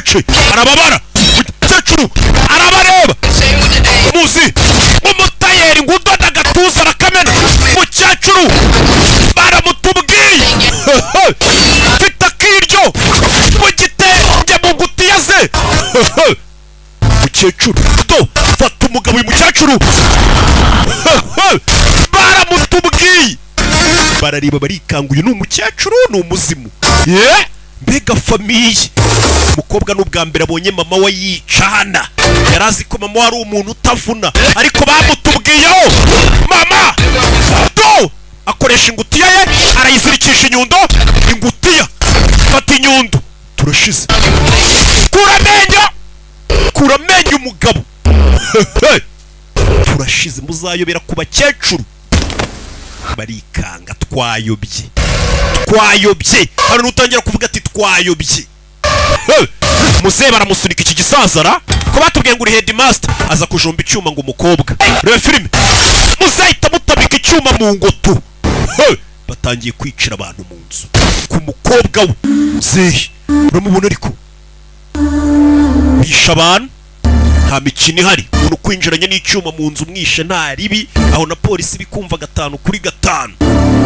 agace arababara umukecuru arabareba muzi umutayeri ngo udoda agatuza arakamena umukecuru baramutubwiye mfite akiryo mu gitenge mu gutiya se umukecuru do fata umugabo uyu mukecuru baramutubwiye barareba barikanguye ni umukecuru ni umuzimu mbega famiye umukobwa n'ubwa mbere abonye mama we yicana yarazi ko mama wari umuntu utavuna ariko bamutubwiyeho mama do akoresha ingutiya ye arayizirikisha inyundo ingutiya fata inyundo turashize kura amenyo umugabo turashize muzayobera ku bakecuru barikanga twayobye hano nutangira kuvuga ati twayobye muzehe baramusunika iki gisazara ko batubwiye ngo uri headmaster aza kujomba icyuma ngo umukobwa reba filime muzahita mutabika icyuma mu ngoto batangiye kwicira abantu mu nzu ku mukobwa we muzehe uramubona ariko bisha abantu nta mikino ihari umuntu kwinjiranye n'icyuma mu nzu umwishe nta ribi aho na polisi bikumva 5 kuri 5